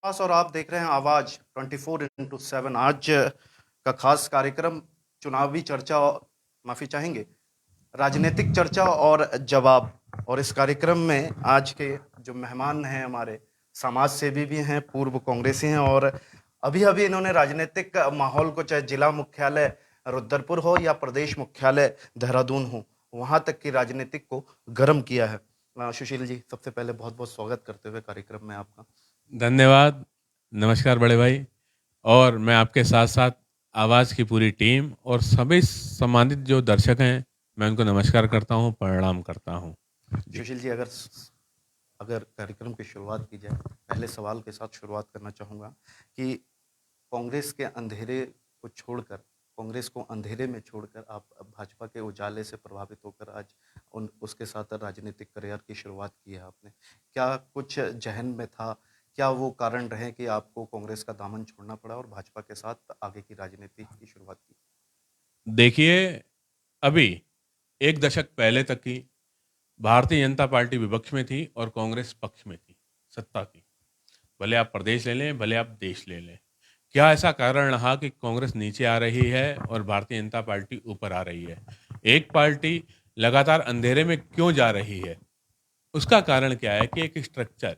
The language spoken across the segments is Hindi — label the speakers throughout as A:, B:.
A: और आप देख रहे हैं आवाज 24/7। आज का खास कार्यक्रम चुनावी चर्चा, माफी चाहेंगे, राजनीतिक चर्चा और जवाब। और इस कार्यक्रम में आज के जो मेहमान हैं हमारे समाज सेवी भी हैं, पूर्व कांग्रेसी हैं, और अभी अभी इन्होंने राजनीतिक माहौल को, चाहे जिला मुख्यालय रुद्रपुर हो या प्रदेश मुख्यालय देहरादून हो, वहां तक की राजनीतिक को गर्म किया है। सुशील जी, सबसे पहले बहुत बहुत स्वागत करते हुए कार्यक्रम में आपका।
B: धन्यवाद। नमस्कार बड़े भाई। और मैं आपके साथ साथ आवाज़ की पूरी टीम और सभी सम्मानित जो दर्शक हैं, मैं उनको नमस्कार करता हूं, प्रणाम करता हूं।
A: सुशील जी, अगर कार्यक्रम की शुरुआत की जाए, पहले सवाल के साथ शुरुआत करना चाहूँगा कि कांग्रेस के अंधेरे को छोड़कर, कांग्रेस को अंधेरे में छोड़कर आप भाजपा के उजाले से प्रभावित होकर आज उसके साथ राजनीतिक करियर की शुरुआत की है आपने। क्या कुछ जहन में था? क्या वो कारण रहे कि आपको कांग्रेस का दामन छोड़ना पड़ा और भाजपा के साथ आगे की राजनीति की शुरुआत की?
B: देखिए, अभी एक दशक पहले तक की भारतीय जनता पार्टी विपक्ष में थी और कांग्रेस पक्ष में थी, सत्ता थी। भले आप प्रदेश ले लें, भले आप देश ले लें। क्या ऐसा कारण रहा कि कांग्रेस नीचे आ रही है और भारतीय जनता पार्टी ऊपर आ रही है? एक पार्टी लगातार अंधेरे में क्यों जा रही है? उसका कारण क्या है कि एक स्ट्रक्चर,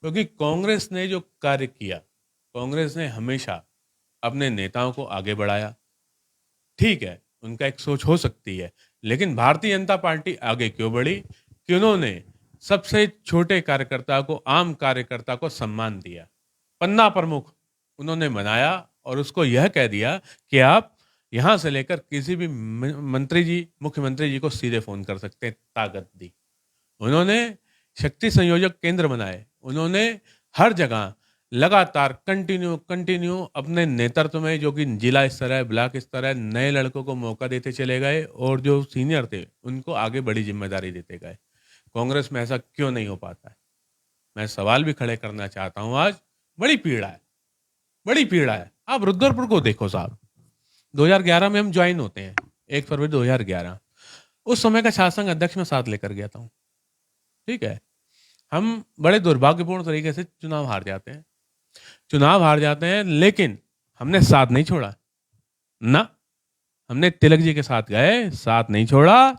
B: क्योंकि कांग्रेस ने जो कार्य किया, कांग्रेस ने हमेशा अपने नेताओं को आगे बढ़ाया। ठीक है, उनका एक सोच हो सकती है, लेकिन भारतीय जनता पार्टी आगे क्यों बढ़ी? कि उन्होंने सबसे छोटे कार्यकर्ता को, आम कार्यकर्ता को सम्मान दिया, पन्ना प्रमुख उन्होंने बनाया और उसको यह कह दिया कि आप यहां से लेकर किसी भी मंत्री जी, मुख्यमंत्री जी को सीधे फोन कर सकते हैं। ताकत दी उन्होंने, शक्ति संयोजक केंद्र बनाए उन्होंने, हर जगह लगातार कंटिन्यू अपने नेतृत्व में, जो कि जिला स्तर है, ब्लॉक स्तर है, नए लड़कों को मौका देते चले गए और जो सीनियर थे उनको आगे बड़ी जिम्मेदारी देते गए। कांग्रेस में ऐसा क्यों नहीं हो पाता है? मैं सवाल भी खड़े करना चाहता हूं। आज बड़ी पीड़ा है, बड़ी पीड़ा है। आप रुद्रपुर को देखो साहब, 2011 में हम ज्वाइन होते हैं, 1 फरवरी 2011। उस समय का शासन अध्यक्ष में साथ लेकर गया था। ठीक है, हम बड़े दुर्भाग्यपूर्ण तरीके से चुनाव हार जाते हैं, लेकिन हमने साथ नहीं छोड़ा ना। हमने तिलक जी के साथ गए, साथ नहीं छोड़ा,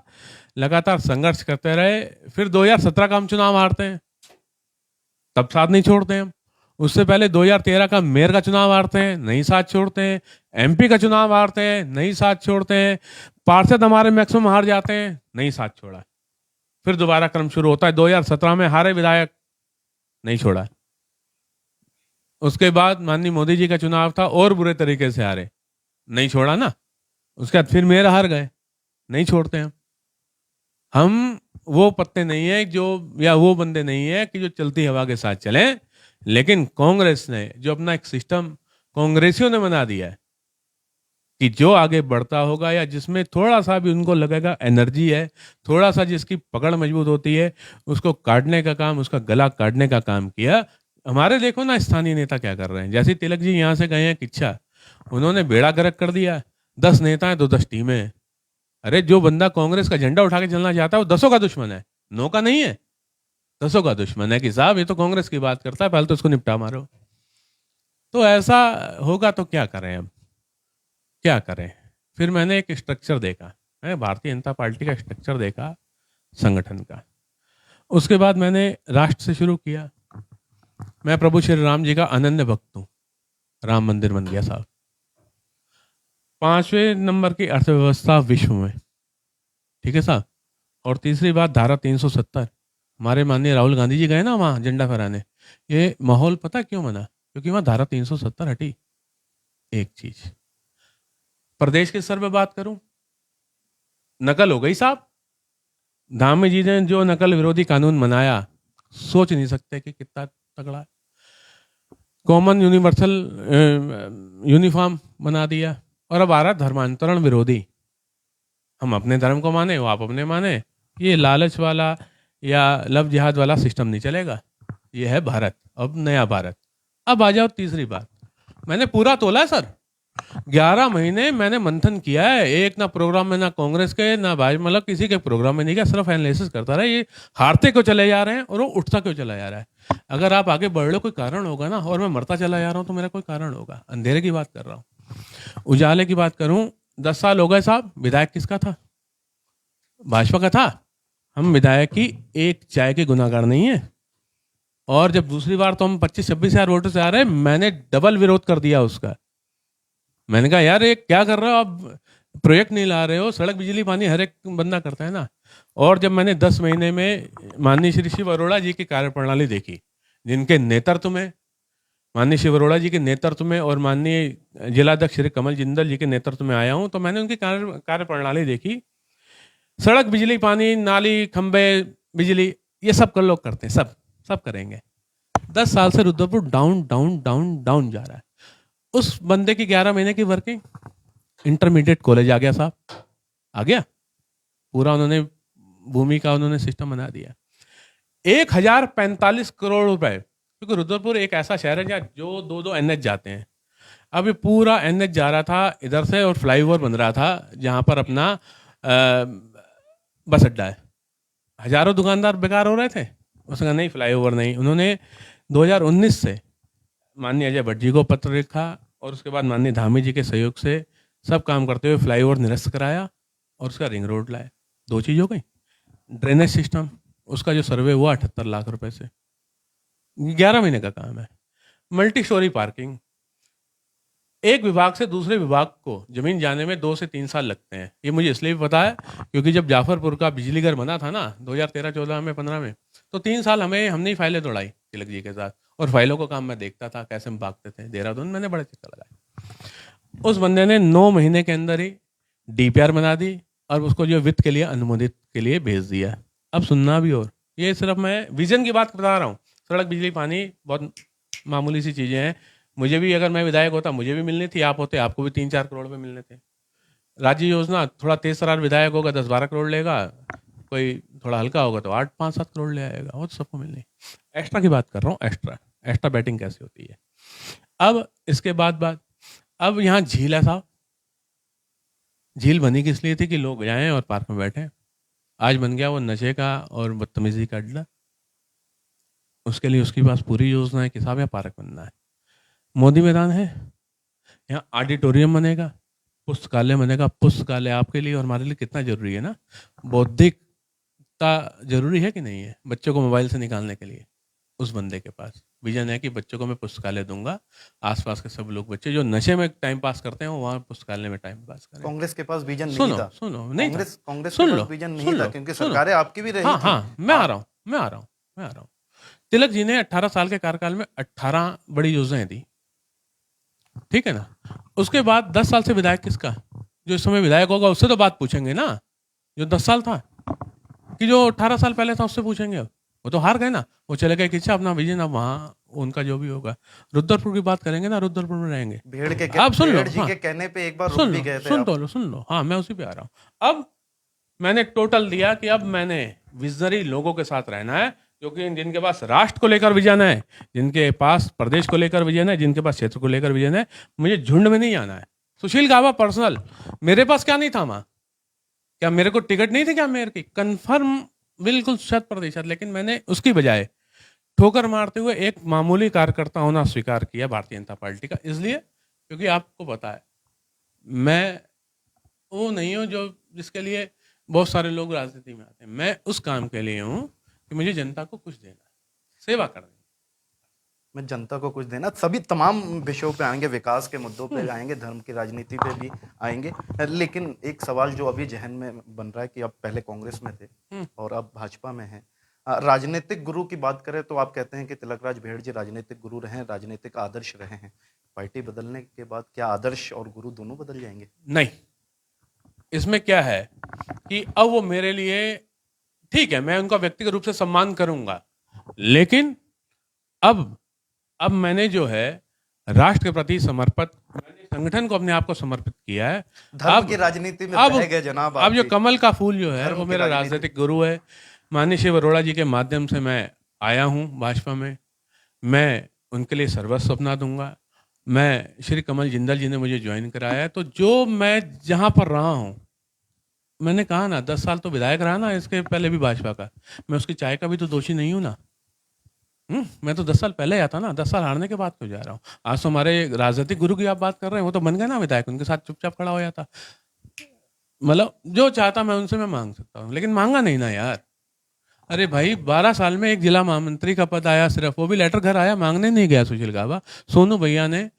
B: लगातार संघर्ष करते रहे। फिर 2017 का हम चुनाव हारते हैं, तब साथ नहीं छोड़ते हम। उससे पहले 2013 का मेयर का चुनाव हारते हैं, नहीं साथ छोड़ते हैं। एमपी का चुनाव हारते हैं, नहीं साथ छोड़ते हैं। पार्षद हमारे मैक्सिमम हार जाते हैं, नहीं साथ छोड़ा। फिर दोबारा क्रम शुरू होता है, 2017 में हारे विधायक, नहीं छोड़ा। उसके बाद माननीय मोदी जी का चुनाव था, और बुरे तरीके से हारे, नहीं छोड़ा ना। उसके बाद फिर मेयर हार गए, नहीं छोड़ते हम वो पत्ते नहीं है जो, या वो बंदे नहीं है कि जो चलती हवा के साथ चलें। लेकिन कांग्रेस ने जो अपना एक सिस्टम कांग्रेसियों ने बना दिया है कि जो आगे बढ़ता होगा या जिसमें थोड़ा सा भी उनको लगेगा एनर्जी है, थोड़ा सा जिसकी पकड़ मजबूत होती है, उसको काटने का काम, उसका गला काटने का काम किया। हमारे देखो ना स्थानीय नेता क्या कर रहे हैं। जैसे तिलक जी यहाँ से गए हैं किच्छा, उन्होंने बेड़ा गर्क कर दिया। 10 नेता हैं तो 10 टीमें हैं। अरे जो बंदा कांग्रेस का झंडा उठा के चलना चाहता है वो 10 का दुश्मन है, 9 का नहीं है, 10 का दुश्मन है कि साहब ये तो कांग्रेस की बात करता है, पहले तो उसको निपटा मारो। तो ऐसा होगा तो क्या करें, अब क्या करें? फिर मैंने एक स्ट्रक्चर देखा, भारतीय जनता पार्टी का स्ट्रक्चर देखा, संगठन का। उसके बाद मैंने राष्ट्र से शुरू किया। मैं प्रभु श्री राम जी का अनन्य भक्त हूं। राम मंदिर बन गया साहब, 5वें नंबर की अर्थव्यवस्था विश्व में, ठीक है साहब। और तीसरी बात, धारा 370, हमारे माननीय राहुल गांधी जी गए ना वहां झंडा फहराने। ये माहौल पता क्यों बना? क्योंकि वहां धारा 370 हटी। एक चीज, प्रदेश के स्तर पे बात करूं, नकल हो गई साहब। धामी जी ने जो नकल विरोधी कानून बनाया, सोच नहीं सकते कि कितना तगड़ा है। कॉमन यूनिवर्सल यूनिफॉर्म बना दिया। और अब आ रहा धर्मांतरण विरोधी। हम अपने धर्म को माने, वो आप अपने माने। ये लालच वाला या लव जिहाद वाला सिस्टम नहीं चलेगा। ये है भारत, अब नया भारत। अब आ जाओ तीसरी बात, मैंने पूरा तोला सर, 11 महीने मैंने मंथन किया है, एक ना प्रोग्राम में, ना कांग्रेस के, ना भाजपा, मतलब किसी के प्रोग्राम में नहीं गया, सिर्फ एनालिसिस करता रहा ये हारते क्यों चले जा रहे हैं और वो उठता क्यों चला जा रहा है। अगर आप आगे बढ़ लो कोई कारण होगा ना, और मैं मरता चला जा रहा हूँ तो मेरा कोई कारण होगा। अंधेरे की बात कर रहा हूँ। उजाले की बात करूँ, 10 साल हो गए साहब, विधायक किसका था? भाजपा का था। हम विधायक की एक चाय के गुनाहगार नहीं है। और जब दूसरी बार तो हम 25-26 हजार वोटों से आ रहे हैं, मैंने डबल विरोध कर दिया उसका। मैंने कहा यार ये क्या कर रहे हो आप, प्रोजेक्ट नहीं ला रहे हो, सड़क बिजली पानी हर एक बंदा करता है ना। और जब मैंने 10 महीने में माननीय श्री शिव अरोड़ा जी की कार्यप्रणाली देखी, जिनके नेतृत्व में, माननीय शिव अरोड़ा जी के नेतृत्व में और माननीय जिलाध्यक्ष श्री कमल जिंदल जी के नेतृत्व में आया हूं, तो मैंने उनकी कार्यप्रणाली देखी। सड़क बिजली पानी नाली खंबे बिजली ये सब कर लोग करते हैं, सब करेंगे। 10 साल से Rudrapur down down down down जा रहा है। उस बंदे की 11 महीने की वर्किंग, इंटरमीडिएट कॉलेज आ गया साहब, आ गया पूरा, उन्होंने भूमि का उन्होंने सिस्टम बना दिया। 1045 करोड़ रुपए, क्योंकि रुद्रपुर एक ऐसा शहर है जहाँ जो दो एनएच जाते हैं। अब ये पूरा एनएच जा रहा था इधर से और फ्लाईओवर बन रहा था जहाँ पर अपना बस अड्डा है। हजारों दुकानदार बेकार हो रहे थे, उसका नहीं फ्लाईओवर नहीं। उन्होंने 2019 से माननीय अजय भट्ट जी को पत्र लिखा और उसके बाद माननीय धामी जी के सहयोग से सब काम करते हुए फ्लाईओवर निरस्त कराया और उसका रिंग रोड लाया। 2 चीज़ हो गई। ड्रेनेज सिस्टम, उसका जो सर्वे हुआ 78 लाख रुपए से, 11 महीने का काम है। मल्टी स्टोरी पार्किंग, एक विभाग से दूसरे विभाग को जमीन जाने में 2 से 3 साल लगते हैं। ये मुझे इसलिए भी पता है क्योंकि जब जाफरपुर का बिजली घर बना था ना 2013-14 में 15 में, तो 3 साल हमने ही फाइलें दौड़ाई तिलक जी के साथ, और फाइलों का काम मैं देखता था कैसे हम भागते थे। देहरादून मैंने बड़े चक्कर लगाए। उस बंदे ने 9 महीने के अंदर ही डीपीआर बना दी और उसको जो वित्त के लिए अनुमोदित के लिए भेज दिया। अब सुनना भी, और ये सिर्फ मैं विजन की बात बता रहा हूँ। सड़क बिजली पानी बहुत मामूली सी चीज़ें हैं। मुझे भी, अगर मैं विधायक होता मुझे भी मिलनी थी, आप होते आपको भी 3-4 करोड़ में मिलने थे। राज्य योजना, थोड़ा तेज तरार विधायक होगा 10-12 करोड़ लेगा, कोई थोड़ा हल्का होगा तो 8-5-7 करोड़ ले आएगा, वो तो सबको मिलनी। एक्स्ट्रा की बात कर रहा हूँ, एक्स्ट्रा बैटिंग कैसी होती है। अब इसके बाद अब यहाँ झील है साहब। झील बनी किस लिए थी कि लोग जाएं और पार्क में बैठें। आज बन गया वो नशे का और बदतमीजी का अड्डा। उसके लिए उसके पास पूरी योजना है कि साहब यहाँ पार्क बनना है, मोदी मैदान है, यहाँ ऑडिटोरियम बनेगा, पुस्तकालय बनेगा। पुस्तकालय आपके लिए और हमारे लिए कितना जरूरी है ना, बौद्धिकता जरूरी है कि नहीं है बच्चों को मोबाइल से निकालने के लिए। उस बंदे के पास विजन है कि बच्चों को मैं पुस्तकालय दूंगा, आसपास के सब लोग बच्चे जो नशे में टाइम पास करते हैं वो वहाँ पुस्तकालय में टाइम पास करें।
A: कांग्रेस के पास विजन नहीं था।
B: सुनो नहीं था,
A: कांग्रेस
B: सुन
A: के
B: लो,
A: पास विजन
B: सुन
A: नहीं था
B: लो,
A: क्योंकि
B: सुनो।
A: सरकारें आपकी भी रही
B: हाँ
A: थी।
B: हाँ, मैं आ रहा हूँ। तिलक जी ने 18 साल के कार्यकाल में 18 बड़ी योजनाएं दी, ठीक है ना। उसके बाद 10 साल से विधायक किसका, जो इस समय विधायक होगा उससे तो बात पूछेंगे ना, जो 10 साल था, कि जो 18 साल पहले था उससे पूछेंगे। अब वो तो हार गए ना, वो चले गए किसी अपना विजन, अब वहाँ उनका जो भी होगा। रुद्रपुर की बात करेंगे ना, रुद्रपुर में रहेंगे। आप सुन लो,
A: जी के कहने पे एक बार रुक
B: सुन
A: भी
B: लो,
A: गए थे।
B: सुन लो, हाँ मैं उसी पे आ रहा हूँ। अब मैंने टोटल दिया कि अब मैंने विजनरी लोगों के साथ रहना है, क्योंकि जिनके पास राष्ट्र को लेकर विजन है, जिनके पास प्रदेश को लेकर विजन है, जिनके पास क्षेत्र को लेकर विजन है, मुझे झुंड में नहीं आना है। सुशील गाबा पर्सनल, मेरे पास क्या नहीं था वहां, क्या मेरे को टिकट नहीं थी क्या मेयर की, कंफर्म बिल्कुल 100%, लेकिन मैंने उसकी बजाय ठोकर मारते हुए एक मामूली कार्यकर्ता होना स्वीकार किया भारतीय जनता पार्टी का। इसलिए क्योंकि आपको पता है मैं वो नहीं हूं जो जिसके लिए बहुत सारे लोग राजनीति में आते हैं। मैं उस काम के लिए हूं कि मुझे जनता को कुछ देना है, सेवा करनी।
A: मैं जनता को कुछ देना, सभी तमाम विषयों पे आएंगे, विकास के मुद्दों पे आएंगे, धर्म की राजनीति पे भी आएंगे। लेकिन एक सवाल जो अभी जहन में बन रहा है कि आप पहले कांग्रेस में थे और अब भाजपा में हैं। राजनीतिक गुरु की बात करें तो आप कहते हैं कि तिलकराज भेड़ जी राजनीतिक गुरु रहे हैं, राजनीतिक आदर्श रहे हैं। पार्टी बदलने के बाद क्या आदर्श और गुरु दोनों बदल जाएंगे?
B: नहीं, इसमें क्या है कि अब वो मेरे लिए ठीक है, मैं उनका व्यक्तिगत रूप से सम्मान करूंगा, लेकिन अब मैंने जो है राष्ट्र के प्रति समर्पित, मैंने संगठन को अपने आप को समर्पित किया है।
A: धर्म की राजनीति में बह गए जनाब।
B: अब जो कमल का फूल जो है वो मेरा राजनीतिक गुरु है। माननीय शिव अरोड़ा जी के माध्यम से मैं आया हूं भाजपा में। मैं उनके लिए सर्वस्व अपना दूंगा। मैं श्री कमल जिंदल जी ने मुझे ज्वाइन कराया है, तो जो मैं जहाँ पर रहा हूँ, मैंने कहा ना 10 साल तो विधायक रहा ना, इसके पहले भी भाजपा का, मैं उसकी चाय का भी तो दोषी नहीं हूँ ना। मैं तो 10 साल पहले आया था ना, 10 साल हारने के बाद क्यों जा रहा हूँ। आज तो हमारे राजनीतिक गुरु की आप बात कर रहे हैं, वो तो बन गए ना विधायक, उनके साथ चुपचाप खड़ा हो जाता। मतलब जो चाहता मैं उनसे मैं मांग सकता हूँ, लेकिन मांगा नहीं ना यार। अरे भाई 12 साल में एक जिला महामंत्री का पद आया सिर्फ, वो भी लेटर घर आया, मांगने नहीं गया सुशील गाबा। सोनू भैया ने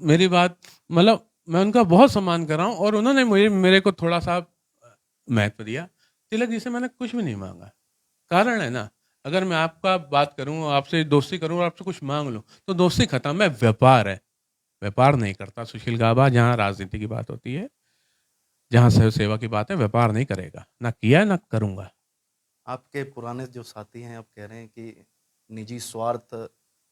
B: मेरी बात, मतलब मैं उनका बहुत सम्मान कर रहा हूँ, और उन्होंने मेरे को थोड़ा सा महत्व दिया। तिलक जी से मैंने कुछ भी नहीं मांगा। कारण है ना, अगर मैं आपका बात करूं, आपसे दोस्ती करूं और आपसे कुछ मांग लूं, तो दोस्ती खत्म है, व्यापार है। व्यापार नहीं करता सुशील गाबा, जहां राजनीति की बात होती है, जहां सेवा की बात है, व्यापार नहीं करेगा, ना किया ना करूंगा।
A: आपके पुराने जो साथी हैं, आप कह रहे हैं कि निजी स्वार्थ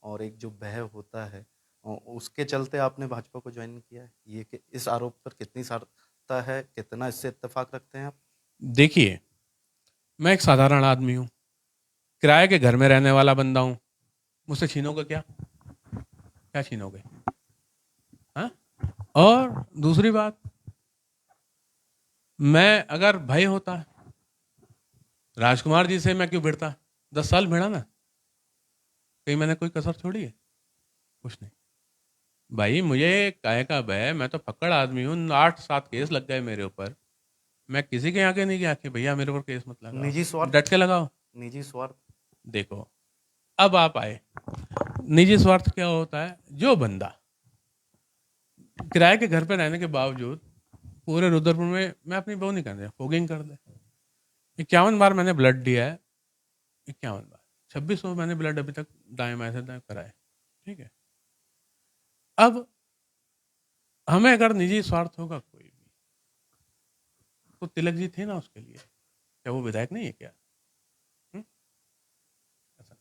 A: और एक जो भय होता है, उसके चलते आपने भाजपा को ज्वाइन किया है। ये कि इस आरोप पर कितनी सार्थकता है, कितना इससे इत्तेफाक रखते हैं आप?
B: देखिए, मैं एक साधारण आदमी हूं, किराए के घर में रहने वाला बंदा हूं, मुझसे छीनोगे क्या? क्या छीनोगे? हाँ? और दूसरी बात, मैं अगर भय होता राजकुमार जी से, मैं क्यों भिड़ता? 10 साल भिड़ा ना, कहीं मैंने कोई कसर छोड़ी है? कुछ नहीं भाई, मुझे काय का भय, मैं तो पकड़ आदमी हूँ, 8-7 केस लग गए मेरे ऊपर, मैं किसी के आगे नहीं गया कि भैया मेरे ऊपर केस मत लगाओ,
A: निजी स्वार्थ।
B: डट के लगाओ।
A: निजी स्वार्थ।
B: देखो, अब आप आए, निजी स्वार्थ क्या होता है? जो बंदा किराए के घर पे रहने के बावजूद पूरे रुद्रपुर में, मैं अपनी बहू नहीं कर दे, फोगिंग कर दे। 51 बार मैंने ब्लड दिया है, 51 बार, 2600 मैंने ब्लड अभी तक दाएं बाएं से दाएं कराए, ठीक है। अब हमें अगर निजी स्वार्थ होगा कोई भी, तो तिलक जी थे ना उसके लिए, क्या वो विधायक नहीं है क्या? हम्म? ऐसा।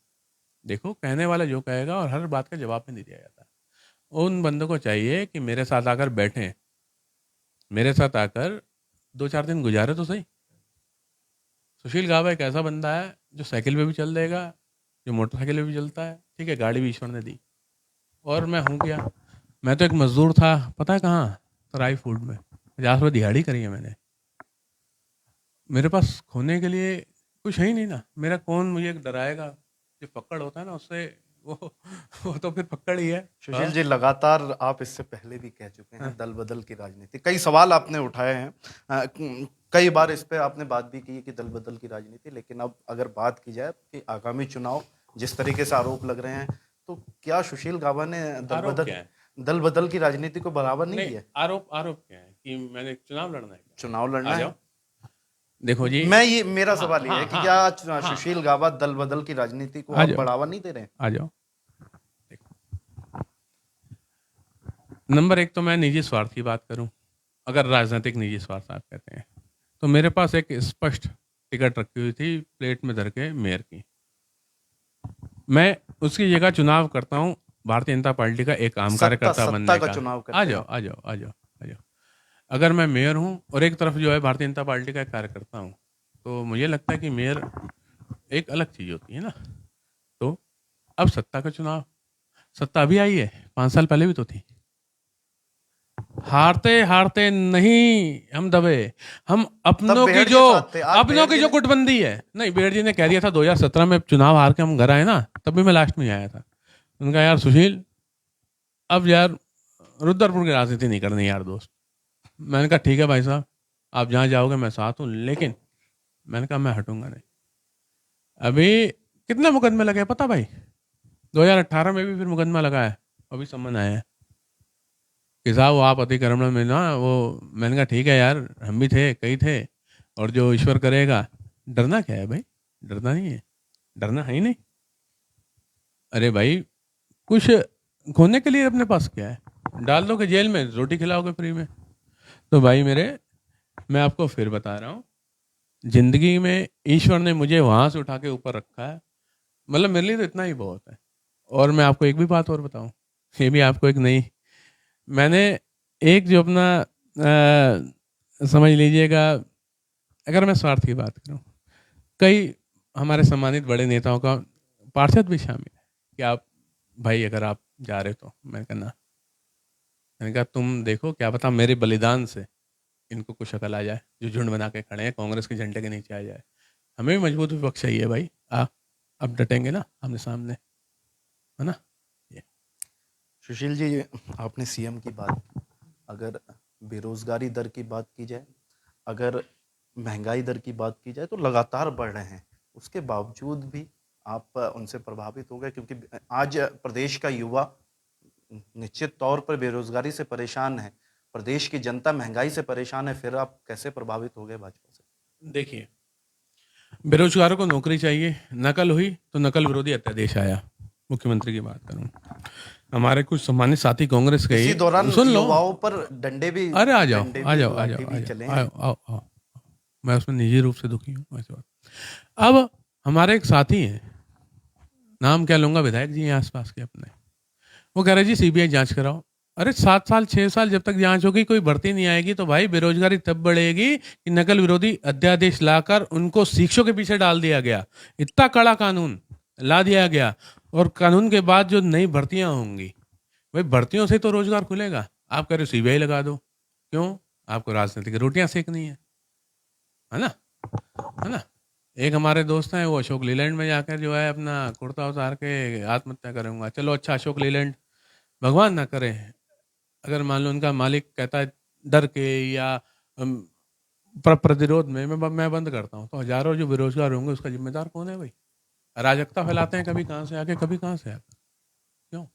B: देखो, कहने वाला जो कहेगा और हर बात का जवाब में नहीं दिया जाता। उन बंदों को चाहिए कि मेरे साथ आकर बैठें, मेरे साथ आकर 2-4 दिन गुजारे तो सही। सुशील गाबा एक ऐसा बंदा है जो साइकिल पे भी चल देगा, जो मोटरसाइकिल पे भी चलता है, ठीक है, गाड़ी भी ईश्वर ने दी। और मैं हूँ क्या? मैं तो एक मजदूर था, पता है कहाँ? तराई फूड में 50 रुपये दिहाड़ी करी है मैंने। मेरे पास खोने के लिए कुछ है ही नहीं ना। मेरा कौन मुझे डराएगा? जो पकड़ होता है ना उससे, वो वो तो फिर पकड़ ही है।
A: सुशील जी, लगातार आप इससे पहले भी कह चुके हैं दल बदल की राजनीति, कई सवाल आपने उठाए हैं, कई बार इस पे आपने बात भी की है कि दल बदल की राजनीति, लेकिन अब अगर बात की जाए कि आगामी चुनाव जिस तरीके से आरोप लग रहे हैं, तो क्या सुशील गाबा ने
B: आरोप क्या है?
A: दल बदल की राजनीति को बढ़ावा नहीं
B: नहीं,
A: दिया?
B: आरोप आरोप क्या है कि मैंने चुनाव लड़ना है क्या?
A: चुनाव लड़ना
B: आ
A: है।
B: जाओ, देखो जी।
A: मैं ये मेरा
B: हाँ
A: सवाल ये है
B: हाँ
A: कि
B: हाँ
A: क्या
B: हाँ,
A: सुशील गाबा दल बदल की राजनीति को
B: आ
A: अब
B: जाओ,
A: बढ़ावा नहीं दे रहे हैं?
B: आ जाओ। नंबर एक, तो मैं निजी स्वार्थ की बात करूं, अगर राजनीतिक निजी स्वार्थ आप कहते हैं, तो मेरे पास एक स्पष्ट टिकट रखी हुई थी प्लेट में धर के मेयर की। मैं उसकी जगह चुनाव करता हूं भारतीय जनता पार्टी का एक आम कार्यकर्ता
A: सत्ता
B: बनने
A: का
B: का।
A: चुनाव
B: आ
A: करते हैं
B: जाओ
A: आप।
B: आ जाओ आ जाओ आ जाओ। अगर मैं मेयर हूं और एक तरफ जो है भारतीय जनता पार्टी का एक कार्यकर्ता हूं, तो मुझे लगता है कि मेयर एक अलग चीज़ होती है ना। तो अब सत्ता का चुनाव, सत्ता अभी आई है, 5 साल पहले भी तो थी। हारते हारते नहीं हम दबे, हम
A: तब
B: अपनों की
A: बेहड़
B: जो,
A: के साथ थे, आज
B: अपनों
A: बेहड़
B: की
A: जी
B: जो
A: ने।
B: गुटबंदी है। नहीं, बेड़ जी ने कह दिया था 2017 में चुनाव हार के हम घर आए ना, तब भी मैं लास्ट में ही आया था। उनका यार सुशील, अब यार रुद्रपुर की राजनीति नहीं करनी यार दोस्त। मैंने कहा ठीक है भाई साहब, आप जहाँ जाओगे मैं साथ हूँ, लेकिन मैंने कहा मैं हटूंगा नहीं। अभी कितने मुकदमे लगे हैं पता भाई? 2018 में भी फिर मुकदमा लगा है, अभी समन आया है कि साहब वो आप अतिक्रमण में ना वो। मैंने कहा ठीक है यार, हम भी थे, कई थे, और जो ईश्वर करेगा। डरना क्या है भाई? डरना नहीं है, डरना है ही नहीं। अरे भाई, कुछ खोने के लिए अपने पास क्या है? डाल दोगे जेल में, रोटी खिलाओगे फ्री में। तो भाई मेरे, मैं आपको फिर बता रहा हूँ, जिंदगी में ईश्वर ने मुझे वहां से उठा के ऊपर रखा है, मतलब मेरे लिए तो इतना ही बहुत है। और मैं आपको एक भी बात और बताऊं, ये भी आपको एक नई, मैंने एक जो अपना समझ लीजिएगा, अगर मैं स्वार्थ की बात करूं, कई हमारे सम्मानित बड़े नेताओं का, पार्षद भी शामिल है, कि आप भाई अगर आप जा रहे तो, मैं कहना मैंने कहा तुम देखो, क्या पता मेरे बलिदान से इनको कुछ अकल आ जाए, जो झुंड बना के खड़े हैं कांग्रेस के झंडे के नीचे आ जाए। हमें भी मजबूत विपक्ष चाहिए भाई। अब डटेंगे ना आमने सामने, है ना। ये
A: सुशील जी, आपने सीएम की बात की, अगर बेरोजगारी दर की बात की जाए, अगर महंगाई दर की बात की जाए तो लगातार बढ़ रहे हैं, उसके बावजूद भी आप उनसे प्रभावित हो गए, क्योंकि आज प्रदेश का युवा निश्चित तौर पर बेरोजगारी से परेशान है, प्रदेश की जनता महंगाई से परेशान है, फिर आप कैसे प्रभावित हो गए भाजपा से?
B: देखिए, बेरोजगारों को नौकरी चाहिए, नकल हुई तो नकल विरोधी अध्यादेश आया। मुख्यमंत्री की बात करूं, हमारे कुछ सम्मानित साथी कांग्रेस के
A: इसी
B: ही,
A: दौरान
B: सुन लो,
A: युवाओं पर डंडे भी,
B: अरे आ जाओ
A: डंडे
B: आ
A: भी,
B: जाओ आ जाओ
A: लाठी
B: आ
A: भी
B: जाओ,
A: चले
B: आओ
A: हैं।
B: आओ आओ। मैं उसमें निजी रूप से दुखी हूँ, ऐसी बात। अब हमारे एक साथी हैं, नाम क्या लूंगा, विधायक जी हैं आसपास के अपने, वो कह रहे जी सीबीआई जांच कराओ। अरे 7 साल 6 साल जब तक जांच होगी, कोई भर्ती नहीं आएगी, तो भाई बेरोजगारी तब बढ़ेगी कि नकल विरोधी अध्यादेश लाकर उनको शिक्षकों के पीछे डाल दिया गया। इतना कड़ा कानून ला दिया गया, और कानून के बाद जो नई भर्तियां होंगी, भाई भर्तियों से तो रोजगार खुलेगा। आप कह रहे हो सीबीआई लगा दो, क्यों? आपको राजनीतिक रोटियां सेकनी है ना, है ना। एक हमारे दोस्त हैं, वो अशोक लीलैंड में जाकर जो है अपना कुर्ता उतार के आत्महत्या करूंगा। चलो अच्छा, अशोक लीलैंड भगवान ना करे, अगर मान लो उनका मालिक कहता है डर के या प्रतिरोध में मैं बंद करता हूँ, तो हजारों जो बेरोजगार होंगे उसका जिम्मेदार कौन है भाई? अराजकता फैलाते हैं, कभी कहाँ से आके कभी कहाँ से आकर, क्यों?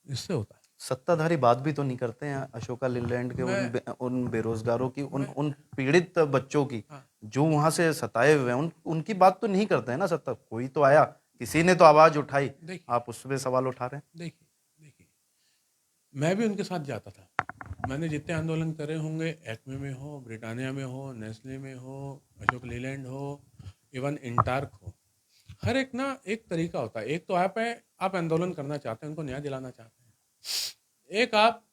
B: इससे होता है।
A: सत्ताधारी बात भी तो नहीं करते हैं अशोका लीलैंड के
B: मैं
A: उन बेरोजगारों की, उन
B: मैं
A: उन पीड़ित बच्चों की
B: हाँ,
A: जो वहां से सताए हुए हैं, उनकी बात तो नहीं करते हैं ना। सत्ता कोई तो आया, किसी ने तो आवाज उठाई,
B: देखिए
A: आप उस पे सवाल उठा रहे हैं।
B: देखिए देखिए, मैं भी उनके साथ जाता था। मैंने जितने आंदोलन करे होंगे, एक्मे में हो, ब्रिटानिया में हो, नेस्ले में हो, अशोक लीलैंड हो, इवन इंटार्क हो, हर एक ना एक तरीका होता है। एक तो आप है, आप आंदोलन करना चाहते हैं, उनको न्याय दिलाना चाहते हैं। एक आप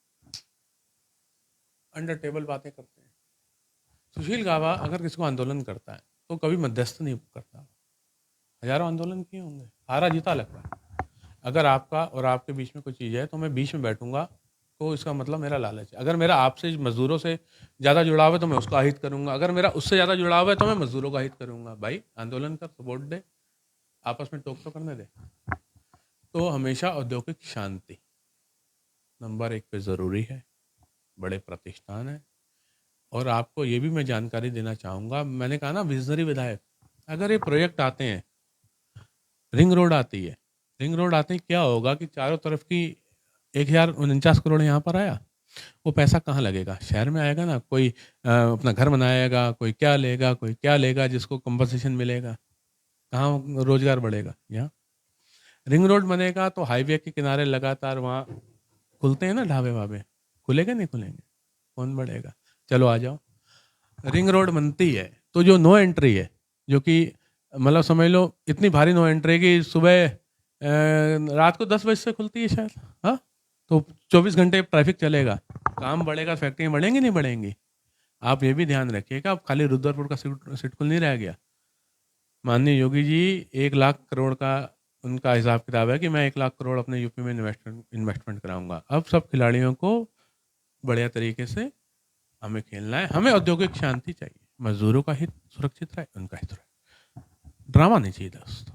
B: अंडर टेबल बातें करते हैं। सुशील गावा अगर किसी को आंदोलन करता है तो कभी मध्यस्थ नहीं करता। हजारों आंदोलन किए होंगे, हारा जीता लगता है। अगर आपका और आपके बीच में कोई चीज़ है तो मैं बीच में बैठूंगा, तो इसका मतलब मेरा लालच है। अगर मेरा आपसे मजदूरों से ज़्यादा जुड़ाव है तो मैं उसका हित करूंगा, अगर मेरा उससे ज़्यादा जुड़ाव है तो मैं मजदूरों का हित करूंगा। भाई आंदोलन कर, सपोर्ट दे, आपस में टोक तो करने दे। तो हमेशा औद्योगिक शांति नंबर 1 पे ज़रूरी है, बड़े प्रतिष्ठान है। और आपको ये भी मैं जानकारी देना चाहूँगा, मैंने कहा ना विजनरी विधायक, अगर ये प्रोजेक्ट आते हैं, रिंग रोड आती है, रिंग रोड आते ही क्या होगा कि चारों तरफ की 1049 करोड़ यहाँ पर आया, वो पैसा कहाँ लगेगा? शहर में आएगा ना, कोई अपना घर बनाएगा, कोई क्या लेगा, कोई क्या लेगा, जिसको कंपनसेशन मिलेगा, कहाँ रोजगार बढ़ेगा? यहाँ रिंग रोड बनेगा तो हाईवे के किनारे लगातार वहाँ खुलते हैं ना ढाबे वाबे, खुलेंगे नहीं खुलेंगे? कौन बढ़ेगा? चलो आ जाओ। रिंग रोड बनती है तो जो नो एंट्री है, जो कि मतलब समझ लो इतनी भारी नो एंट्री कि सुबह रात को 10 बजे से खुलती है शायद, हाँ, तो 24 घंटे ट्रैफिक चलेगा, काम बढ़ेगा, फैक्ट्रियाँ बढ़ेंगी नहीं बढ़ेंगी? आप ये भी ध्यान रखिएगा, अब खाली रुद्रपुर का सिटकुल नहीं रह गया। माननीय योगी जी 1 लाख करोड़ का उनका हिसाब किताब है कि मैं 1 लाख करोड़ अपने यूपी में इन्वेस्टमेंट कराऊंगा। अब सब खिलाड़ियों को बढ़िया तरीके से हमें खेलना है, हमें औद्योगिक शांति चाहिए, मजदूरों का हित सुरक्षित रहे, उनका हित रहे, ड्रामा नहीं चाहिए दोस्त।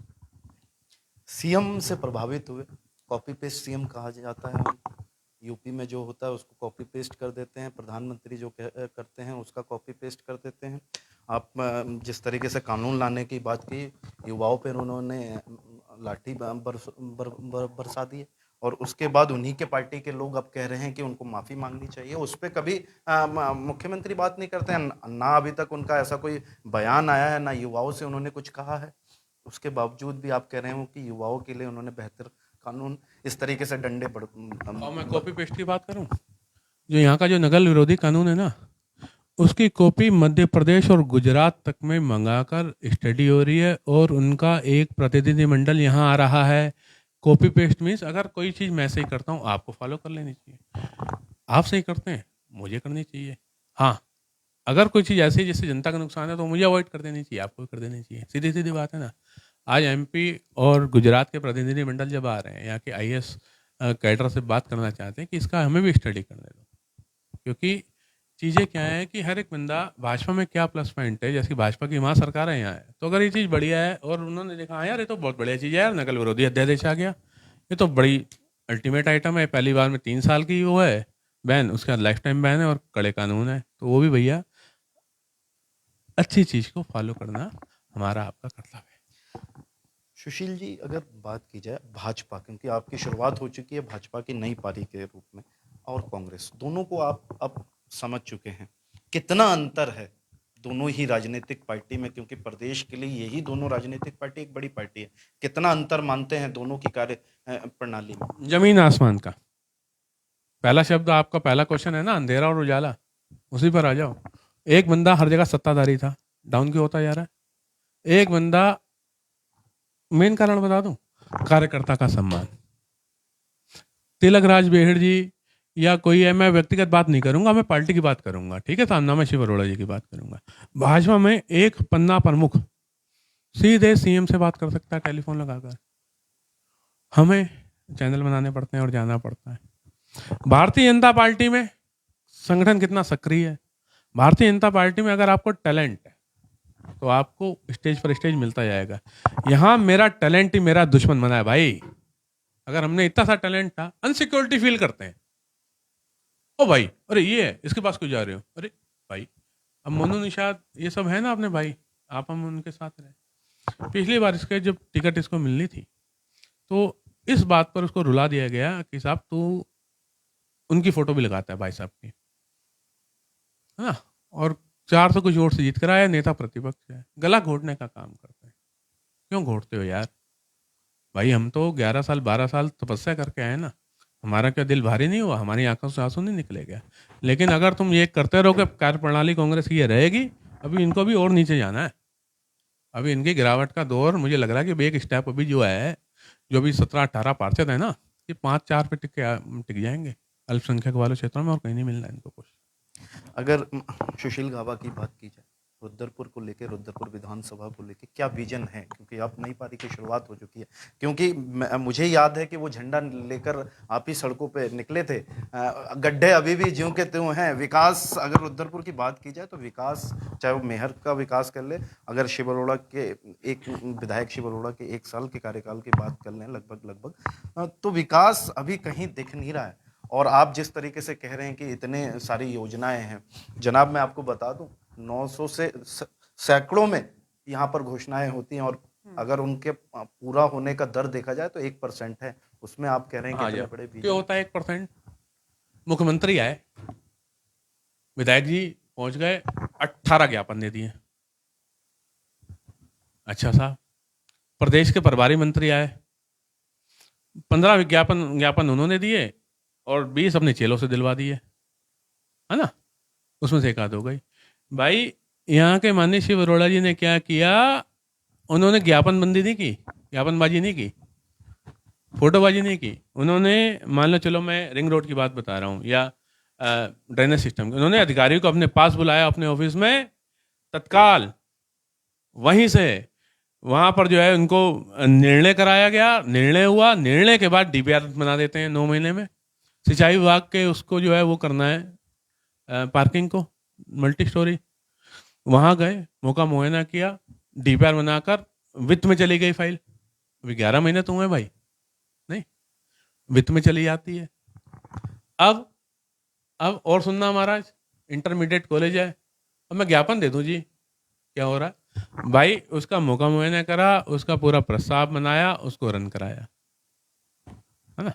A: सीएम से प्रभावित हुए, कॉपी पेस्ट सीएम कहा जाता है उनको। यूपी में जो होता है उसको कॉपी पेस्ट कर देते हैं, प्रधानमंत्री जो करते हैं उसका कॉपी पेस्ट कर देते हैं। आप जिस तरीके से कानून लाने की बात की, युवाओं पर उन्होंने लाठी बरसा दी है, और उसके बाद उन्हीं के पार्टी के लोग अब कह रहे हैं कि उनको माफ़ी मांगनी चाहिए। उस पर कभी मुख्यमंत्री बात नहीं करते हैं, ना अभी तक उनका ऐसा कोई बयान आया है, ना युवाओं से उन्होंने कुछ कहा है। उसके बावजूद भी आप कह रहे हो कि युवाओं के लिए उन्होंने बेहतर कानून, इस तरीके से डंडे
B: और मैं कॉपी पेस्ट की बात करूं, जो यहाँ का जो नकल विरोधी कानून है ना, उसकी कॉपी मध्य प्रदेश और गुजरात तक में मंगाकर स्टडी हो रही है, और उनका एक प्रतिनिधिमंडल यहाँ आ रहा है। कॉपी पेस्ट मीन्स अगर कोई चीज़ मैं सही करता हूँ आपको फॉलो कर लेनी चाहिए, आप सही करते हैं मुझे करनी चाहिए। हाँ, अगर कोई चीज़ ऐसी है जिससे जनता का नुकसान है तो मुझे अवॉइड कर देनी चाहिए, आपको भी कर देनी चाहिए, सीधी सीधी बात है ना। आज एमपी और गुजरात के प्रतिनिधिमंडल जब आ रहे हैं, यहाँ के आईएएस कैडर से बात करना चाहते हैं कि इसका हमें भी स्टडी करने दो, क्योंकि चीज़ें क्या है कि हर एक बंदा भाजपा में क्या प्लस पॉइंट है। जैसे भाजपा की वहाँ सरकार है, यहाँ है, तो अगर ये चीज़ बढ़िया है और उन्होंने देखा हाँ यार ये तो बहुत बढ़िया चीज़ है यार, नकल विरोधी अध्यादेश आ गया, ये तो बड़ी अल्टीमेट आइटम है, पहली बार में 3 साल की वो है बैन, उसके बाद लाइफ टाइम बैन है और कड़े कानून है, तो वो भी भैया अच्छी चीज़ को फॉलो करना हमारा आपका कर्तव्य है।
A: सुशील जी, अगर बात की जाए भाजपा, क्योंकि आपकी शुरुआत हो चुकी है भाजपा की नई पारी के रूप में, और कांग्रेस, दोनों को आप अब समझ चुके हैं, कितना अंतर है दोनों ही राजनीतिक पार्टी में, क्योंकि प्रदेश के लिए यही दोनों राजनीतिक पार्टी एक बड़ी पार्टी है, कितना अंतर मानते हैं दोनों की कार्य प्रणाली में?
B: जमीन आसमान का। पहला शब्द आपका पहला क्वेश्चन है ना, अंधेरा और उजाला, उसी पर आ जाओ। एक बंदा हर जगह सत्ताधारी था, डाउन क्यों होता जा रहा है? एक बंदा, मेन कारण बता दूं, कार्यकर्ता का सम्मान। तिलक राज बेहड़ जी या कोई है, मैं व्यक्तिगत बात नहीं करूंगा, मैं पार्टी की बात करूंगा, ठीक है, सामना में शिव अरोड़ा जी की बात करूंगा। भाजपा में एक पन्ना प्रमुख सीधे सीएम से बात कर सकता है टेलीफोन लगाकर, हमें चैनल बनाने पड़ते हैं और जाना पड़ता है। भारतीय जनता पार्टी में संगठन कितना सक्रिय है। भारतीय जनता पार्टी में अगर आपको टैलेंट है तो आपको स्टेज पर स्टेज मिलता जाएगा। यहाँ मेरा टैलेंट ही मेरा दुश्मन बना है भाई। अगर हमने इतना सा टैलेंट था, अनसिक्योरिटी फील करते हैं, ओ भाई अरे ये है, इसके पास क्यों जा रहे हो, अरे भाई अब मोनू निषाद ये सब है ना अपने भाई, आप हम उनके साथ रहे। पिछली बार इसके जब टिकट इसको मिलनी थी तो इस बात पर उसको रुला दिया गया कि साहब तू उनकी फोटो भी लगाता है भाई साहब की, है ना, और 400 कुछ वोट से जीत कर आया, नेता प्रतिपक्ष है, गला घोटने का काम करते हैं। क्यों घोटते हो यार भाई? हम तो 11 साल 12 साल तपस्या करके आए ना, हमारा क्या दिल भारी नहीं हुआ, हमारी आंखों से आंसू नहीं निकले गया? लेकिन अगर तुम ये करते रहोगे, कार्यप्रणाली कांग्रेस की ये रहेगी, अभी इनको भी और नीचे जाना है। अभी इनकी गिरावट का दौर मुझे लग रहा है कि एक स्टेप अभी जो है, जो भी 17-18 पार्षद है ना, ये 5-4 पे टिक जाएंगे अल्पसंख्यक वाले क्षेत्रों में, और कहीं नहीं मिलना इनको कुछ।
A: अगर सुशील गाबा की बात की जाए, रुद्रपुर को लेकर, रुद्रपुर विधानसभा को लेकर क्या विजन है, क्योंकि आप नई पारी की शुरुआत हो चुकी है, क्योंकि मुझे याद है कि वो झंडा लेकर आप ही सड़कों पे निकले थे, गड्ढे अभी भी ज्यों के त्यों हैं। विकास, अगर रुद्रपुर की बात की जाए तो विकास, चाहे वो मेहर का विकास कर ले, अगर शिव अरोड़ा के एक विधायक शिव अरोड़ा के 1 साल के कार्यकाल की बात कर लें, लगभग तो विकास अभी कहीं दिख नहीं रहा है। और आप जिस तरीके से कह रहे हैं कि इतने सारी योजनाएं हैं, जनाब मैं आपको बता दूं 900 से सैकड़ों में यहाँ पर घोषणाएं होती हैं, और अगर उनके पूरा होने का दर देखा जाए तो 1% है, उसमें आप कह रहे हैं कि इतने बड़े
B: क्यों होता है 1%? मुख्यमंत्री आए, विधायक जी पहुंच गए, 18 ज्ञापन दे दिए। अच्छा साहब, प्रदेश के प्रभारी मंत्री आए, 15 ज्ञापन उन्होंने दिए और 20 अपने चेलों से दिलवा दिए, है ना, उसमें से एक आध हो गई। भाई यहाँ के माननीय शिव अरोड़ा जी ने क्या किया, उन्होंने ज्ञापनबंदी नहीं की, ज्ञापनबाजी नहीं की, फोटोबाजी नहीं की। उन्होंने, मान लो चलो मैं रिंग रोड की बात बता रहा हूँ या ड्रेनेज सिस्टम की, उन्होंने अधिकारियों को अपने पास बुलाया अपने ऑफिस में, तत्काल वहीं से वहाँ पर जो है उनको निर्णय कराया गया, निर्णय हुआ, निर्णय के बाद डीपीआर बना देते हैं 9 महीने में। सिंचाई विभाग के उसको जो है वो करना है पार्किंग को, मल्टी स्टोरी, वहाँ गए, मौका मुआयना किया, डीपीआर बनाकर वित्त में चली गई फाइल। अभी 11 महीने तो हुए भाई, नहीं, वित्त में चली जाती है। अब और सुनना महाराज, इंटरमीडिएट कॉलेज है, अब मैं ज्ञापन दे दूं जी, क्या हो रहा है भाई? उसका मौका मुआयना करा, उसका पूरा प्रस्ताव बनाया, उसको रन कराया, है ना।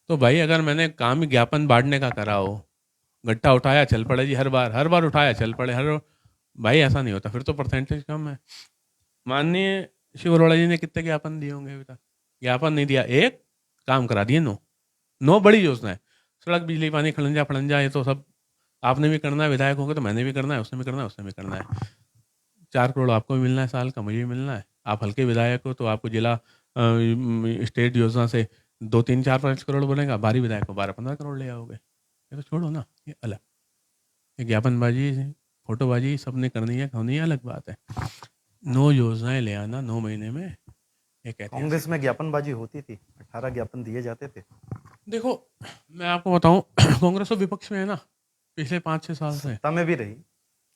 B: तो भाई अगर मैंने काम ही ज्ञापन बांटने का करा हो, गट्टा उठाया चल पड़े जी, हर बार उठाया चल पड़े, भाई ऐसा नहीं होता, फिर तो परसेंटेज कम है। माननीय शिव अरोड़ा जी ने कितने ज्ञापन दिए होंगे अभी तक? ज्ञापन नहीं दिया, एक काम करा दिए, 9 बड़ी योजना है, सड़क, बिजली, पानी, खड़ंजा फड़ंजा, ये तो सब आपने भी करना है, विधायक होंगे तो मैंने भी करना है, उसने भी करना है, उसने भी करना है। 4 करोड़ आपको भी मिलना है साल का, मुझे भी मिलना है। आप हल्के विधायक हो तो आपको जिला स्टेट योजना से 2-3-4-5 करोड़ बनेगा, भारी विधायक को 12-15 करोड़ ले आओगे। ये तो छोड़ो ना, ये अलग, ये ज्ञापनबाजी, फोटोबाजी सबने करनी है, होनी है, अलग बात है। 9 योजनाएं ले आना 9 महीने में, एक
A: कांग्रेस में ज्ञापनबाजी होती थी, 18 ज्ञापन दिए जाते थे।
B: देखो, मैं आपको बताऊं कांग्रेस तो विपक्ष में है ना पिछले 5-6 साल से।
A: सत्ता में भी रही।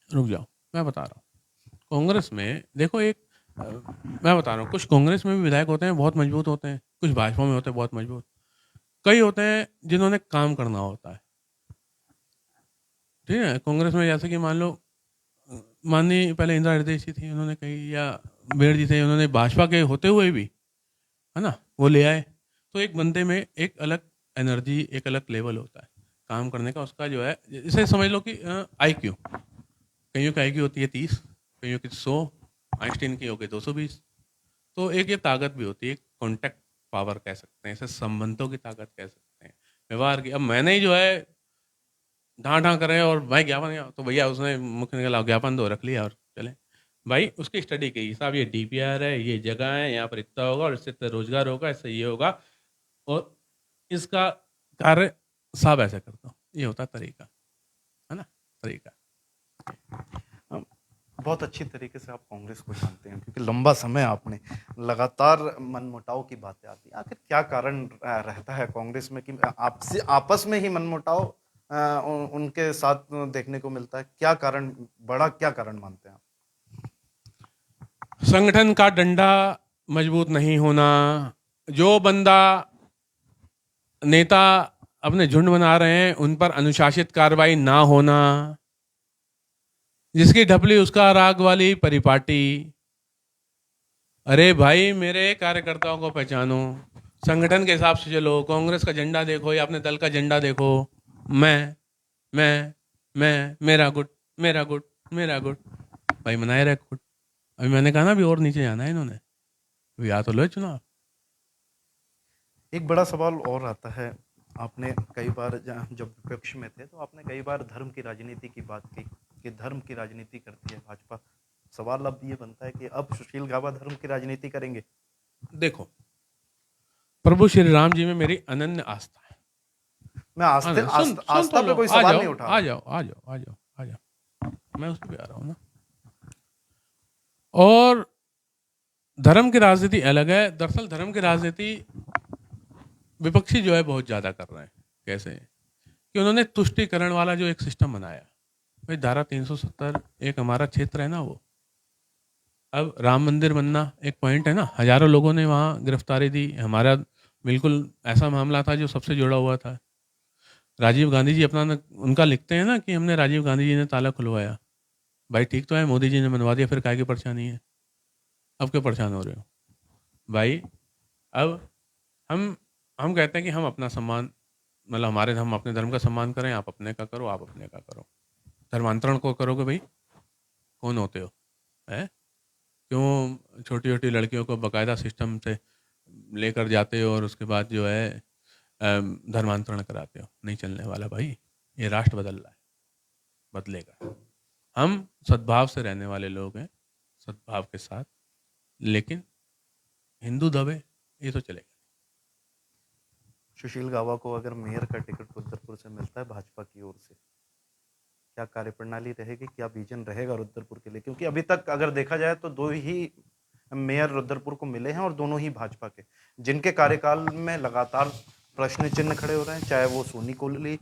B: रुक जाओ, मैं बता रहा हूँ। कांग्रेस में देखो मैं बता रहा हूँ, कुछ कांग्रेस में भी विधायक होते हैं बहुत मजबूत होते हैं, कुछ भाजपा में होते हैं बहुत मजबूत, कई होते हैं जिन्होंने काम करना होता है। ठीक है, कांग्रेस में जैसे कि मान लो माननीय पहले इंदिरा हृदय जी थी, उन्होंने कही, या बेड़ जी थे, उन्होंने भाजपा के होते हुए भी, है ना, वो ले आए। तो एक बंदे में एक अलग एनर्जी, एक अलग लेवल होता है काम करने का, उसका जो है, इसे समझ लो कि IQ, कईयों की IQ होती है 30, कईयों की 100, आइंस्टीन की होगी 220। तो एक ये ताकत भी होती है, कॉन्टैक्ट पावर कह सकते हैं इसे, संबंधों की ताकत कह सकते हैं, व्यवहार की। अब मैंने ही जो है ढां ढां करे और भाई ज्ञापन, तो भैया उसने मुख्य निकला ज्ञापन दो, रख लिया और चले। भाई उसकी स्टडी की, साहब ये DPR है, ये जगह है, यहाँ पर इतना होगा और इससे इतना रोजगार होगा, इससे ये होगा, और इसका कार्य साहब ऐसा करता हूँ, ये होता है तरीका, है ना, तरीका।
A: बहुत अच्छी तरीके से आप कांग्रेस को जानते हैं, क्योंकि लंबा समय आपने लगातार मनमुटाव की बातें आती हैं। आखिर क्या कारण रहता है कांग्रेस में कि आपसे आपस में ही मनमुटाव उनके साथ देखने को मिलता है? क्या कारण, बड़ा क्या कारण मानते हैं आप?
B: संगठन का डंडा मजबूत नहीं होना, जो बंदा नेता अपने झुंड बना रहे हैं उन पर अनुशासित कार्रवाई ना होना, जिसकी ढपली उसका राग वाली परिपाटी। अरे भाई, मेरे कार्यकर्ताओं को पहचानो, संगठन के हिसाब से चलो, कांग्रेस का झंडा देखो या अपने दल का झंडा देखो, मैं मैं मेरा गुट, मेरा गुट, मेरा गुट, भाई मनाए रहे गुट। अभी मैंने कहा ना, अभी और नीचे जाना है इन्होंने, अभी आ तो लो चुनाव।
A: एक बड़ा सवाल और आता है, आपने कई बार जब विपक्ष में थे तो आपने कई बार धर्म की राजनीति की बात की कि धर्म की राजनीति करती है भाजपा। सवाल अब ये बनता है कि अब सुशील गाबा धर्म की राजनीति करेंगे?
B: देखो, प्रभु श्री राम जी में मेरी अनन्य आस्था है।
A: मैं आस्था
B: सुन सुन तो
A: आस्था पे
B: लो,
A: कोई
B: आ
A: सवाल
B: जाओ
A: नहीं उठा
B: आ
A: रहा।
B: जाओ आ जाओ आ जाओ आ जाओ, मैं उस पर भी आ रहा हूँ ना। और धर्म की राजनीति अलग है। दरअसल धर्म की राजनीति विपक्षी जो है बहुत ज्यादा कर रहे हैं। कैसे कि उन्होंने तुष्टिकरण वाला जो एक सिस्टम बनाया, भाई धारा 370 एक हमारा क्षेत्र है ना, वो अब राम मंदिर बनना एक पॉइंट है ना, हजारों लोगों ने वहां गिरफ्तारी दी, हमारा बिल्कुल ऐसा मामला था जो सबसे जुड़ा हुआ था। राजीव गांधी जी अपना उनका लिखते हैं ना कि हमने राजीव गांधी जी ने ताला खुलवाया। भाई ठीक तो है, मोदी जी ने बनवा दिया, फिर काय की परेशानी है? अब क्यों परेशान हो रहे हो भाई? अब हम हम कहते हैं कि हम अपना सम्मान, मतलब हम अपने धर्म का सम्मान करें, आप अपने का करो, आप अपने का करो। धर्मांतरण को करोगे भाई, कौन होते हो? है क्यों छोटी छोटी लड़कियों को बकायदा सिस्टम से लेकर जाते हो और उसके बाद जो है धर्मांतरण कराते हो? नहीं चलने वाला भाई, ये राष्ट्र बदल रहा है, बदलेगा। हम सद्भाव से रहने वाले लोग हैं, सद्भाव के साथ, लेकिन हिंदू दबे ये तो चलेगा।
A: सुशील गाबा को अगर मेयर का टिकट रुद्रपुर से मिलता है भाजपा की ओर से, क्या कार्यप्रणाली रहेगी, क्या विजन रहेगा रुद्रपुर के लिए? क्योंकि अभी तक अगर देखा जाए तो दो ही मेयर रुद्रपुर को मिले हैं और दोनों ही भाजपा के, जिनके कार्यकाल में लगातार प्रश्न चिन्ह खड़े हो रहे हैं। चाहे वो सोनी कोहली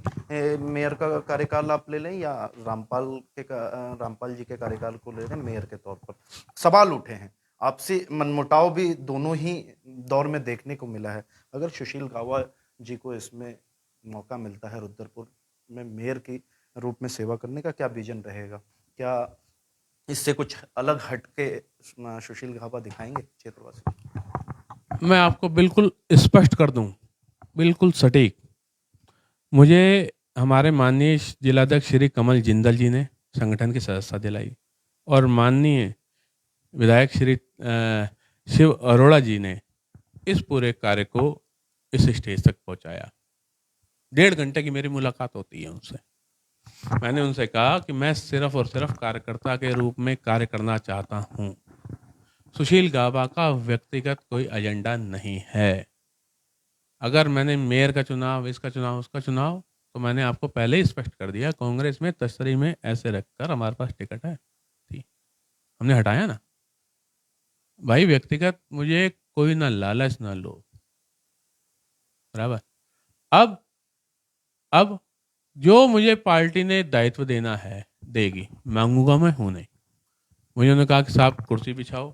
A: मेयर का कार्यकाल आप ले लें या रामपाल जी के कार्यकाल को ले लें, मेयर के तौर पर सवाल उठे हैं। आपसी मनमुटाव भी दोनों ही दौर में देखने को मिला है। अगर सुशील गाबा जी को इसमें मौका मिलता है रुद्रपुर में मेयर की रूप में सेवा करने का, क्या विजन रहेगा? क्या इससे कुछ अलग हटके सुशील गाबा दिखाएंगे क्षेत्रवासी?
B: मैं आपको बिल्कुल स्पष्ट कर दूं, बिल्कुल सटीक। मुझे हमारे माननीय जिलाध्यक्ष श्री कमल जिंदल जी ने संगठन की सदस्यता दिलाई, और माननीय विधायक श्री शिव अरोड़ा जी ने इस पूरे कार्य को इस स्टेज तक पहुंचाया। 1.5 घंटे की मेरी मुलाकात होती है उनसे। मैंने उनसे कहा कि मैं सिर्फ और सिर्फ कार्यकर्ता के रूप में कार्य करना चाहता हूं, सुशील गाबा का व्यक्तिगत कोई एजेंडा नहीं है। अगर मैंने मेयर का चुनाव, इसका चुनाव, उसका चुनाव, तो मैंने आपको पहले ही स्पष्ट कर दिया, कांग्रेस में तस्तरी में ऐसे रखकर हमारे पास टिकट है थी, हमने हटाया ना। भाई व्यक्तिगत मुझे कोई ना लालच ना लोभ, बराबर। अब जो मुझे पार्टी ने दायित्व देना है देगी, मांगूंगा मैं हूं नहीं। मुझे उन्होंने कहा कि साहब कुर्सी बिछाओ,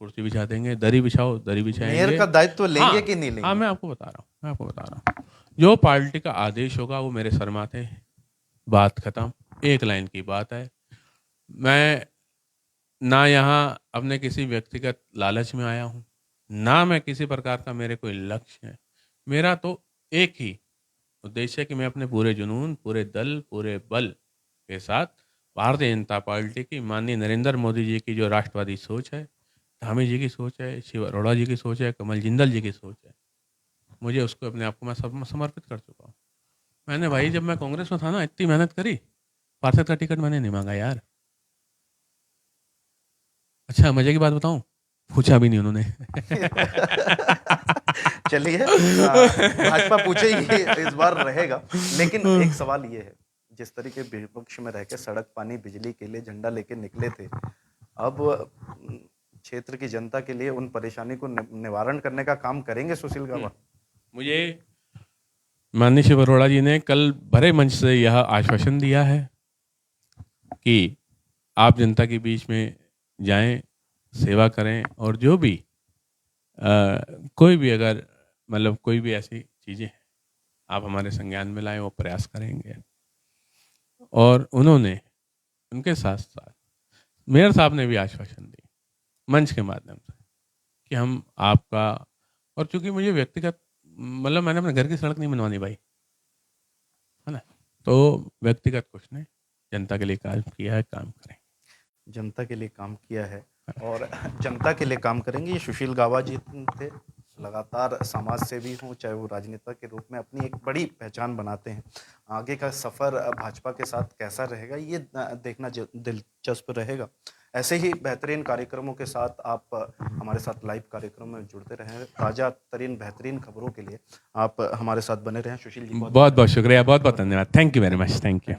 B: कुर्सी बिछा देंगे, दरी बिछाओ, दरी
A: मेयर
B: बिछाएंगे।
A: का दायित्व लेंगे
B: हाँ
A: कि नहीं
B: हाँ,
A: लेंगे?
B: मैं आपको बता रहा हूँ, जो पार्टी का आदेश होगा वो मेरे सर माथे, बात खत्म, एक लाइन की बात है। मैं ना यहाँ अपने किसी व्यक्तिगत लालच में आया हूँ, ना मैं किसी प्रकार का मेरे कोई लक्ष्य है। मेरा तो एक ही उद्देश्य है कि मैं अपने पूरे जुनून, पूरे दल, पूरे बल के साथ भारतीय जनता पार्टी की, माननीय नरेंद्र मोदी जी की जो राष्ट्रवादी सोच है, धामी जी की सोच है, शिव अरोड़ा जी की सोच है, कमल जिंदल जी की सोच है, मुझे उसको अपने आप को मैं समर्पित कर चुका हूँ। मैंने भाई जब मैं कांग्रेस में था ना, इतनी मेहनत करी, पार्षद का टिकट मैंने नहीं मांगा यार। अच्छा मजे की बात बताऊं, पूछा भी नहीं उन्होंने।
A: चलिए, भाजपा पूछेगी इस बार रहेगा, लेकिन एक सवाल ये है, जिस तरीके विपक्ष में रह के सड़क पानी बिजली के लिए झंडा लेके निकले थे, अब क्षेत्र की जनता के लिए उन परेशानी को निवारण करने का काम करेंगे सुशील गावा?
B: मुझे माननीय शिव अरोड़ा जी ने कल भरे मंच से यह आश्वासन दिया है कि आप जनता के बीच में जाएं, सेवा करें, और जो भी कोई भी अगर मतलब कोई भी ऐसी चीज़ें हैं आप हमारे संज्ञान में लाएं, वो प्रयास करेंगे। और उन्होंने उनके साथ साथ मेयर साहब ने भी आश्वासन दी मंच के माध्यम से कि हम आपका, और चूंकि मुझे व्यक्तिगत मतलब मैंने अपने घर की सड़क नहीं बनवानी भाई, है ना, तो व्यक्तिगत कुछ नहीं, जनता के लिए काम किया है, काम करें।
A: जनता के लिए काम किया है और जनता के लिए काम करेंगे। ये सुशील गावा जी थे, लगातार समाज सेवी हों, चाहे वो राजनेता के रूप में अपनी एक बड़ी पहचान बनाते हैं। आगे का सफ़र भाजपा के साथ कैसा रहेगा, ये देखना दिलचस्प रहेगा। ऐसे ही बेहतरीन कार्यक्रमों के साथ आप हमारे साथ लाइव कार्यक्रम में जुड़ते रहें। ताज़ा तरीन बेहतरीन खबरों के लिए आप हमारे साथ बने रहें। सुशील जी
B: बहुत बहुत शुक्रिया, बहुत बहुत धन्यवाद, thank you very much, thank you.